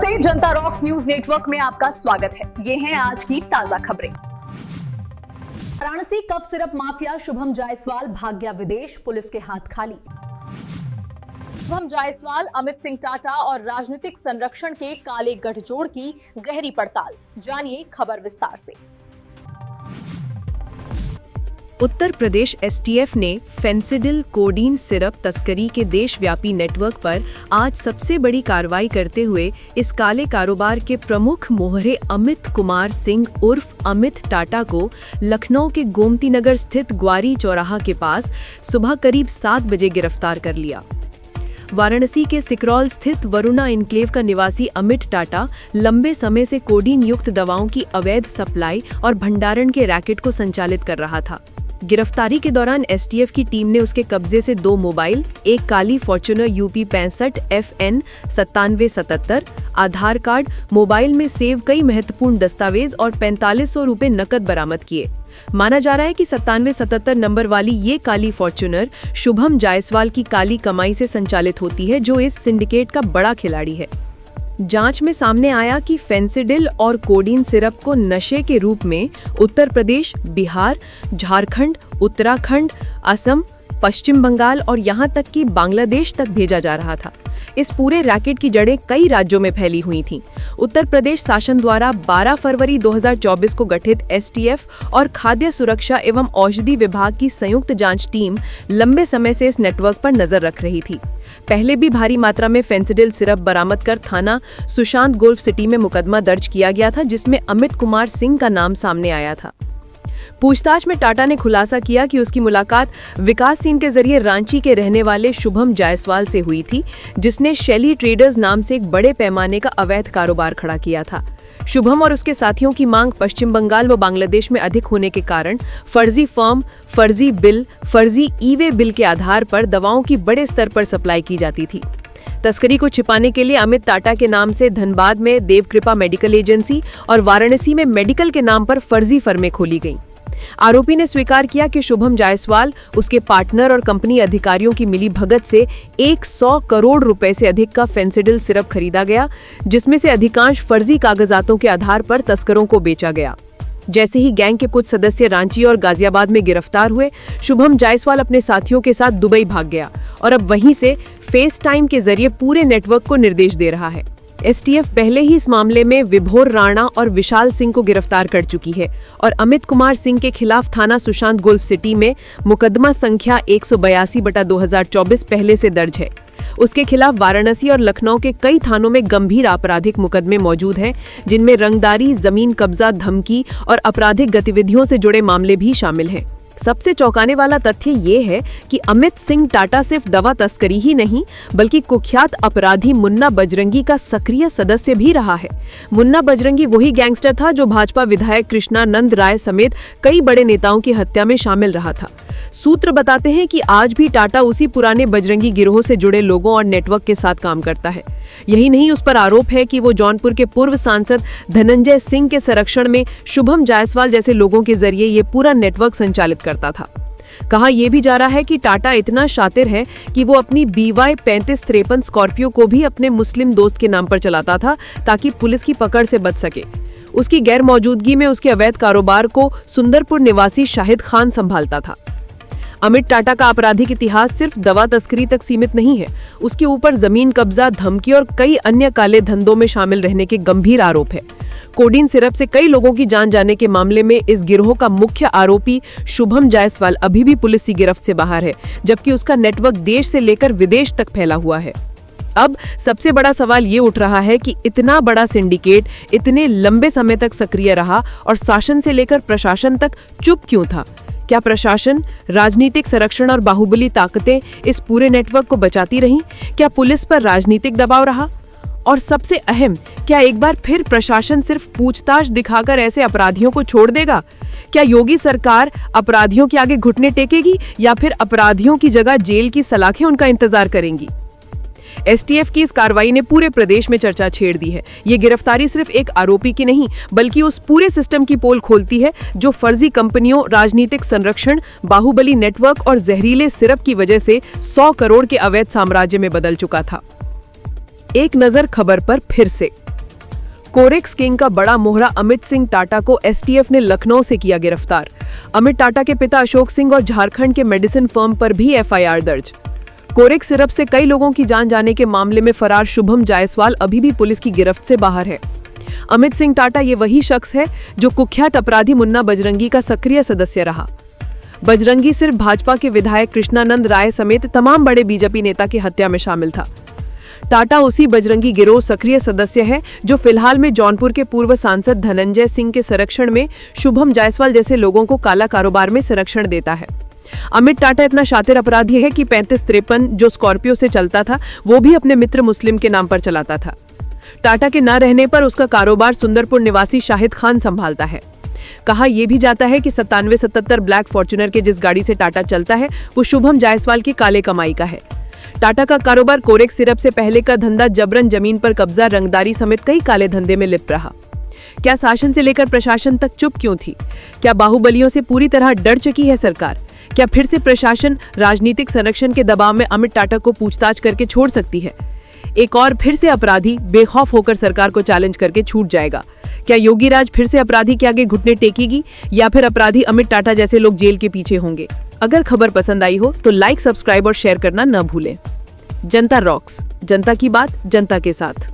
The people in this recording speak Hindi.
नमस्ते, जनता रॉक्स न्यूज नेटवर्क में आपका स्वागत है। ये हैं आज की ताजा खबरें। Varanasi cough syrup mafia Shubham Jaiswal भाग गया विदेश, पुलिस के हाथ खाली। शुभम जायसवाल, अमित सिंह टाटा और राजनीतिक संरक्षण के काले गठजोड़ की गहरी पड़ताल, जानिए खबर विस्तार से। उत्तर प्रदेश एसटीएफ ने फेंसिडिल कोडीन सिरप तस्करी के देशव्यापी नेटवर्क पर आज सबसे बड़ी कार्रवाई करते हुए इस काले कारोबार के प्रमुख मोहरे अमित कुमार सिंह उर्फ अमित टाटा को लखनऊ के गोमती नगर स्थित ग्वारी चौराहा के पास सुबह करीब 7 बजे गिरफ्तार कर लिया। वाराणसी के सिकरौल स्थित वरुणा इनक्लेव का निवासी अमित टाटा लंबे समय से कोडीन युक्त दवाओं की अवैध सप्लाई और भंडारण के रैकेट को संचालित कर रहा था। गिरफ्तारी के दौरान एसटीएफ की टीम ने उसके कब्जे से 2 मोबाइल, एक काली फॉर्च्यूनर यूपी 65 FN 9777, आधार कार्ड, मोबाइल में सेव कई महत्वपूर्ण दस्तावेज और 4500 रुपए नकद बरामद किए। माना जा रहा है कि 9777 नंबर वाली ये काली फॉर्च्यूनर शुभम जायसवाल की काली कमाई से संचालित होती है, जो इस सिंडिकेट का बड़ा खिलाड़ी है। जांच में सामने आया कि फेंसिडिल और कोडीन सिरप को नशे के रूप में उत्तर प्रदेश, बिहार, झारखंड, उत्तराखंड, असम, पश्चिम बंगाल और यहां तक कि बांग्लादेश तक भेजा जा रहा था। इस पूरे रैकेट की जड़ें कई राज्यों में फैली हुई थीं। उत्तर प्रदेश शासन द्वारा 12 फरवरी 2024 को गठित एसटीएफ और खाद्य सुरक्षा एवं औषधि विभाग की संयुक्त जांच टीम लंबे समय से इस नेटवर्क पर नजर रख रही थी। पहले भी भारी मात्रा में फेंसिडिल सिरप बरामद कर थाना सुशांत गोल्फ सिटी में मुकदमा दर्ज किया गया था, जिसमें अमित कुमार सिंह का नाम सामने आया था। पूछताछ में टाटा ने खुलासा किया कि उसकी मुलाकात विकास सिंह के जरिए रांची के रहने वाले शुभम जायसवाल से हुई थी, जिसने शैली ट्रेडर्स नाम से एक बड़े पैमाने का अवैध कारोबार खड़ा किया था। शुभम और उसके साथियों की मांग पश्चिम बंगाल व बांग्लादेश में अधिक होने के कारण फर्जी फर्म, फर्जी बिल, फर्जी ई-वे बिल के आधार पर दवाओं की बड़े स्तर पर सप्लाई की जाती थी। तस्करी को छिपाने के लिए अमित टाटा के नाम से धनबाद में देवकृपा मेडिकल एजेंसी और वाराणसी में मेडिकल के नाम पर फर्जी फर्में खोली गईं। आरोपी ने स्वीकार किया कि शुभम जायसवाल, उसके पार्टनर और कंपनी अधिकारियों की मिली भगत से 100 करोड़ रुपए से अधिक का फेंसिडिल सिरप खरीदा गया, जिसमें से अधिकांश फर्जी कागजातों के आधार पर तस्करों को बेचा गया। जैसे ही गैंग के कुछ सदस्य रांची और गाजियाबाद में गिरफ्तार हुए, शुभम जायसवाल अपने साथियों के साथ दुबई भाग गया और अब वहीं से फेस टाइम के जरिए पूरे नेटवर्क को निर्देश दे रहा है। एसटीएफ पहले ही इस मामले में विभोर राणा और विशाल सिंह को गिरफ्तार कर चुकी है और अमित कुमार सिंह के खिलाफ थाना सुशांत गोल्फ सिटी में मुकदमा संख्या 182/2024 पहले से दर्ज है। उसके खिलाफ वाराणसी और लखनऊ के कई थानों में गंभीर आपराधिक मुकदमे मौजूद हैं, जिनमें रंगदारी, जमीन कब्जा, धमकी और आपराधिक गतिविधियों से जुड़े मामले भी शामिल हैं। सबसे चौंकाने वाला तथ्य ये है कि अमित सिंह टाटा सिर्फ दवा तस्करी ही नहीं, बल्कि कुख्यात अपराधी मुन्ना बजरंगी का सक्रिय सदस्य भी रहा है। मुन्ना बजरंगी वही गैंगस्टर था जो भाजपा विधायक कृष्णानंद राय समेत कई बड़े नेताओं की हत्या में शामिल रहा था। सूत्र बताते हैं कि आज भी टाटा उसी पुराने बजरंगी गिरोह से जुड़े लोगों और नेटवर्क के साथ काम करता है। यही नहीं, उस पर आरोप है कि वो जौनपुर के पूर्व सांसद धनंजय सिंह के संरक्षण में शुभम जायसवाल जैसे लोगों के जरिए ये पूरा नेटवर्क संचालित करता था। कहा यह भी जा रहा है कि टाटा इतना शातिर है कि वो अपनी BY 3553 स्कॉर्पियो को भी अपने मुस्लिम दोस्त के नाम पर चलाता था, ताकि पुलिस की पकड़ से बच सके। उसकी गैर मौजूदगी में उसके अवैध कारोबार को सुंदरपुर निवासी शाहिद खान संभालता था। अमित टाटा का आपराधिक इतिहास सिर्फ दवा तस्करी तक सीमित नहीं है। उसके ऊपर जमीन कब्जा, धमकी और कई अन्य काले धंधों में शामिल रहने के गंभीर आरोप है। कोडीन सिरप से कई लोगों की जान जाने के मामले में इस गिरोह का मुख्य आरोपी शुभम जायसवाल अभी भी पुलिस की गिरफ्त से बाहर है, जबकि उसका नेटवर्क देश से लेकर विदेश तक फैला हुआ है। अब सबसे बड़ा सवाल ये उठ रहा है कि इतना बड़ा सिंडिकेट इतने लंबे समय तक सक्रिय रहा और शासन से लेकर प्रशासन तक चुप क्यों था? क्या प्रशासन, राजनीतिक संरक्षण और बाहुबली ताकतें इस पूरे नेटवर्क को बचाती रहीं? क्या पुलिस पर राजनीतिक दबाव रहा? और सबसे अहम, क्या एक बार फिर प्रशासन सिर्फ पूछताछ दिखाकर ऐसे अपराधियों को छोड़ देगा? क्या योगी सरकार अपराधियों के आगे घुटने टेकेगी या फिर अपराधियों की जगह जेल की सलाखें उनका इंतजार करेंगी? एसटीएफ की इस कार्रवाई ने पूरे प्रदेश में चर्चा छेड़ दी है। ये गिरफ्तारी सिर्फ एक आरोपी की नहीं, बल्कि उस पूरे सिस्टम की पोल खोलती है जो फर्जी कंपनियों, राजनीतिक संरक्षण, बाहुबली नेटवर्क और जहरीले सिरप की वजह से 100 करोड़ के अवैध साम्राज्य में बदल चुका था। एक नजर खबर पर फिर से। कोरेक्स किंग का बड़ा मोहरा अमित सिंह टाटा को एसटीएफ ने लखनऊ से किया गिरफ्तार। अमित टाटा के पिता अशोक सिंह और झारखंड के मेडिसिन फर्म पर भी एफआईआर दर्ज। कोरेक्स सिरप से कई लोगों की जान जाने के मामले में फरार शुभम जायसवाल अभी भी पुलिस की गिरफ्त से बाहर है। अमित सिंह टाटा ये वही शख्स है जो कुख्यात अपराधी मुन्ना बजरंगी का सक्रिय सदस्य रहा। बजरंगी सिर्फ भाजपा के विधायक कृष्णानंद राय समेत तमाम बड़े बीजेपी नेता की हत्या में शामिल था। टाटा उसी बजरंगी गिरोह सक्रिय सदस्य है जो फिलहाल में जौनपुर के पूर्व सांसद धनंजय सिंह के संरक्षण में शुभम जायसवाल जैसे लोगों को काला कारोबार में संरक्षण देता है। अमित टाटा इतना शातिर अपराधी है कि 3553 जो स्कॉर्पियो से चलता था वो भी अपने मित्र मुस्लिम के नाम पर चलाता था। टाटा के न रहने पर उसका कारोबार सुंदरपुर निवासी शाहिद खान संभालता है। कहा यह भी जाता है कि 9777 ब्लैक फॉर्च्यूनर के जिस गाड़ी से टाटा चलता है वो शुभम जायसवाल की काले कमाई का है। टाटा का कारोबार कोरेक्स सिरप से पहले का धंधा जबरन जमीन पर कब्जा, रंगदारी समेत कई काले धंधे में लिप्त रहा। क्या शासन से लेकर प्रशासन तक चुप क्यों थी? क्या बाहुबलियों से पूरी तरह डर चुकी है सरकार? क्या फिर से प्रशासन राजनीतिक संरक्षण के दबाव में अमित टाटा को पूछताछ करके छोड़ सकती है? एक और फिर से अपराधी बेखौफ होकर सरकार को चैलेंज करके छूट जाएगा? क्या योगी राज फिर से अपराधी के आगे घुटने टेकेगी या फिर अपराधी अमित टाटा जैसे लोग जेल के पीछे होंगे? अगर खबर पसंद आई हो तो लाइक, सब्सक्राइब और शेयर करना न भूलें। जनता रॉक्स, जनता की बात जनता के साथ।